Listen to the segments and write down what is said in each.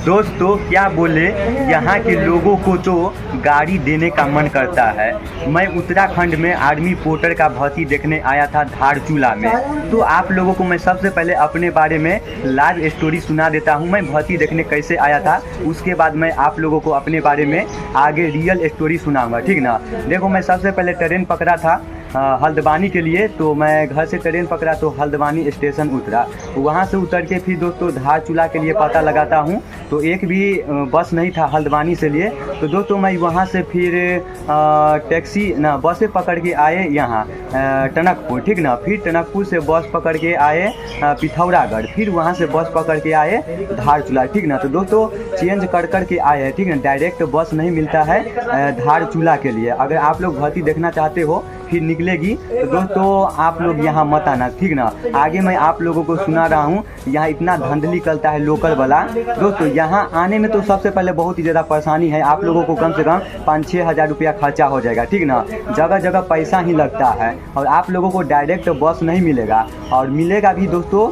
दोस्तों क्या बोले, यहाँ के लोगों को तो गाड़ी देने का मन करता है। मैं उत्तराखंड में आर्मी पोर्टर का भर्ती देखने आया था धारचूला में। तो आप लोगों को मैं सबसे पहले अपने बारे में लाइव स्टोरी सुना देता हूँ, मैं भर्ती देखने कैसे आया था। उसके बाद मैं आप लोगों को अपने बारे में आगे रियल स्टोरी सुनाऊंगा, ठीक ना। देखो, मैं सबसे पहले ट्रेन पकड़ा था हल्द्वानी के लिए। तो मैं घर से ट्रेन पकड़ा तो हल्द्वानी स्टेशन उतरा। वहाँ से उतर के फिर दोस्तों धारचूला के लिए पता लगाता हूँ, तो एक भी बस नहीं था हल्द्वानी से लिए। तो दोस्तों मैं वहाँ से फिर टैक्सी ना बसें पकड़ के आए यहाँ टनकपुर, ठीक ना। फिर टनकपुर से बस पकड़ के आए पिथौरागढ़, फिर वहाँ से बस पकड़ के आए धारचूला, ठीक ना। तो दोस्तों चेंज कर के आए हैं, ठीक है। डायरेक्ट बस नहीं मिलता है धारचूला के लिए। अगर आप लोग भर्ती देखना चाहते हो फिर निकलेगी, तो दोस्तों आप लोग यहाँ मत आना, ठीक ना। आगे मैं आप लोगों को सुना रहा हूँ, यहाँ इतना धंधली करता है लोकल वाला। दोस्तों यहाँ आने में तो सबसे पहले बहुत ही ज़्यादा परेशानी है। आप लोगों को कम से कम 5-6 हज़ार रुपया खर्चा हो जाएगा, ठीक ना। जगह जगह पैसा ही लगता है और आप लोगों को डायरेक्ट बस नहीं मिलेगा। और मिलेगा भी दोस्तों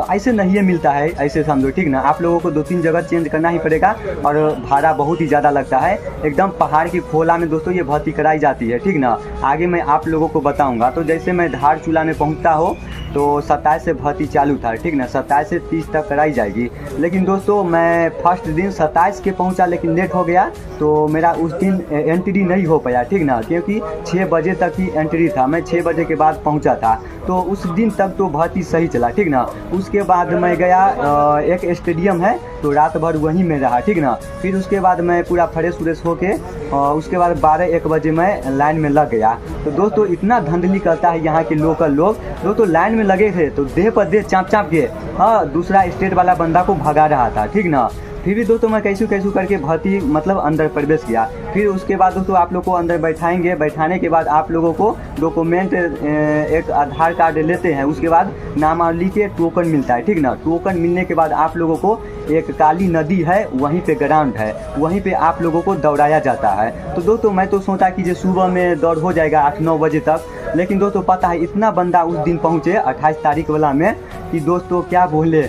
ऐसे नहीं मिलता है, ऐसे समझो, ठीक ना। आप लोगों को 2-3 जगह चेंज करना ही पड़ेगा और भाड़ा बहुत ही ज़्यादा लगता है। एकदम पहाड़ की खोला में दोस्तों ये भर्ती कराई जाती है, ठीक ना। आगे मैं आप लोगों को बताऊंगा। तो जैसे मैं धारचूला में पहुंचता हो तो 27 से भर्ती चालू था, ठीक ना। 27 से 30 तक कराई जाएगी। लेकिन दोस्तों मैं फर्स्ट दिन 27 के पहुंचा, लेकिन लेट हो गया तो मेरा उस दिन एंट्री नहीं हो पाया, ठीक ना। क्योंकि 6 बजे तक ही एंट्री था, मैं 6 बजे के बाद पहुंचा था। तो उस दिन तक तो भर्ती सही चला, ठीक ना। उसके बाद मैं गया एक स्टेडियम है तो रात भर वहीं में रहा, ठीक ना। फिर उसके बाद मैं पूरा फ्रेश व्रेश होके उसके बाद 12-1 बजे मैं लाइन में लग गया। तो दोस्तों इतना धंधली करता है यहाँ के लोकल लोग। दोस्तों लाइन में लगे थे तो देह पर देह चाँप के दूसरा स्टेट वाला बंदा को भगा रहा था, ठीक ना। फिर भी दोस्तों मैं कैसे करके भर्ती मतलब अंदर प्रवेश किया। फिर उसके बाद दोस्तों आप लोग को अंदर बैठाएंगे। बैठाने के बाद आप लोगों को डॉक्यूमेंट एक आधार कार्ड लेते हैं। उसके बाद नामावली के टोकन मिलता है, ठीक ना। टोकन मिलने के बाद आप लोगों को एक काली नदी है, वहीं पे ग्राउंड है, वहीं पे आप लोगों को दौड़ाया जाता है। तो दोस्तों मैं तो सोचा कि जो सुबह में दौड़ हो जाएगा 8-9 बजे तक। लेकिन दोस्तों पता है इतना बंदा उस दिन पहुँचे 28 तारीख वाला में कि दोस्तों क्या बोले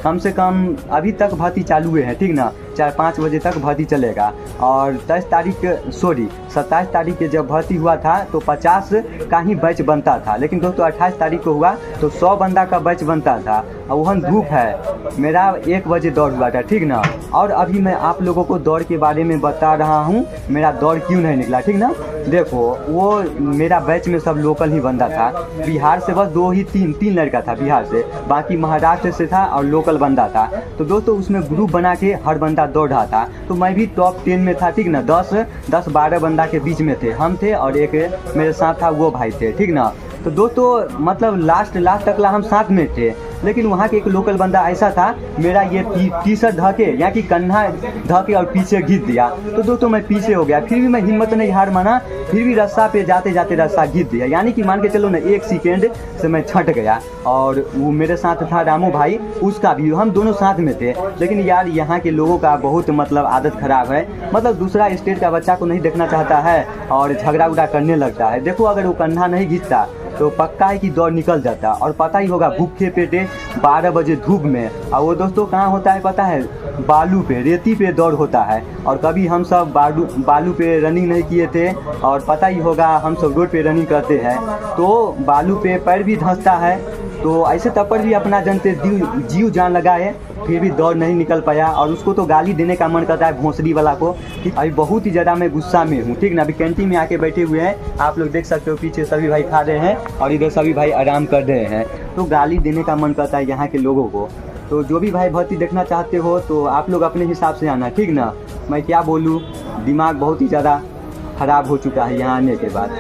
कम से कम अभी तक भर्ती चालू है, ठीक ना। 4-5 बजे तक भर्ती चलेगा। और 27 तारीख के जब भर्ती हुआ था तो 50 का ही बैच बनता था। लेकिन दोस्तों 28 तारीख को हुआ तो 100 बंदा का बैच बनता था। और वहाँ धूप है, मेरा 1 बजे दौड़ हुआ था, ठीक ना। और अभी मैं आप लोगों को दौड़ के बारे में बता रहा हूँ, मेरा दौड़ क्यों नहीं निकला, ठीक ना। देखो वो मेरा बैच में सब लोकल ही बंदा था। बिहार से बस 2-3 लड़का था बिहार से, बाकी महाराष्ट्र से था और लोकल बंदा था। तो दोस्तों उसमें ग्रुप बना के हर बंदा दौड़ रहा था। तो मैं भी टॉप 10 में था, ठीक ना। 10-12 बंदा के बीच में थे, हम थे और एक मेरे साथ था वो भाई थे, ठीक ना। तो दोस्तों मतलब लास्ट तक हम साथ में थे। लेकिन वहाँ के एक लोकल बंदा ऐसा था, मेरा ये टी-शर्ट धके या कि कन्हा धके और पीछे घिस दिया। तो दोस्तों मैं पीछे हो गया। फिर भी मैं हिम्मत नहीं हार माना, फिर भी रास्ता पे जाते रास्ता घिस दिया। यानी कि मान के चलो ना 1 सेकेंड से मैं छट गया। और वो मेरे साथ था रामू भाई, उसका भी, हम दोनों साथ में थे। लेकिन यार यहाँ के लोगों का बहुत मतलब आदत खराब है। मतलब दूसरा स्टेट का बच्चा को नहीं देखना चाहता है और झगड़ा उगड़ा करने लगता है। देखो अगर वो कन्हा नहीं घिसता तो पक्का है कि दौड़ निकल जाता। और पता ही होगा भूखे पेटे 12 बजे धूप में। और वो दोस्तों कहाँ होता है पता है, बालू पे, रेती पे दौड़ होता है। और कभी हम सब बालू पे रनिंग नहीं किए थे। और पता ही होगा हम सब रोड पे रनिंग करते हैं तो बालू पे पैर भी धंसता है। तो ऐसे तब पर भी अपना जनते जीव जान लगाए, फिर भी दौड़ नहीं निकल पाया। और उसको तो गाली देने का मन करता है भोंसड़ी वाला को। अभी बहुत ही ज़्यादा मैं गुस्सा में हूँ, ठीक ना। अभी कैंटीन में आके बैठे हुए हैं, आप लोग देख सकते हो पीछे सभी भाई खा रहे हैं और इधर सभी भाई आराम कर रहे हैं। तो गाली देने का मन करता है यहाँ के लोगों को। तो जो भी भाई भर्ती देखना चाहते हो तो आप लोग अपने हिसाब से आना, ठीक ना। मैं क्या बोलूँ, दिमाग बहुत ही ज़्यादा ख़राब हो चुका है यहाँ आने के बाद।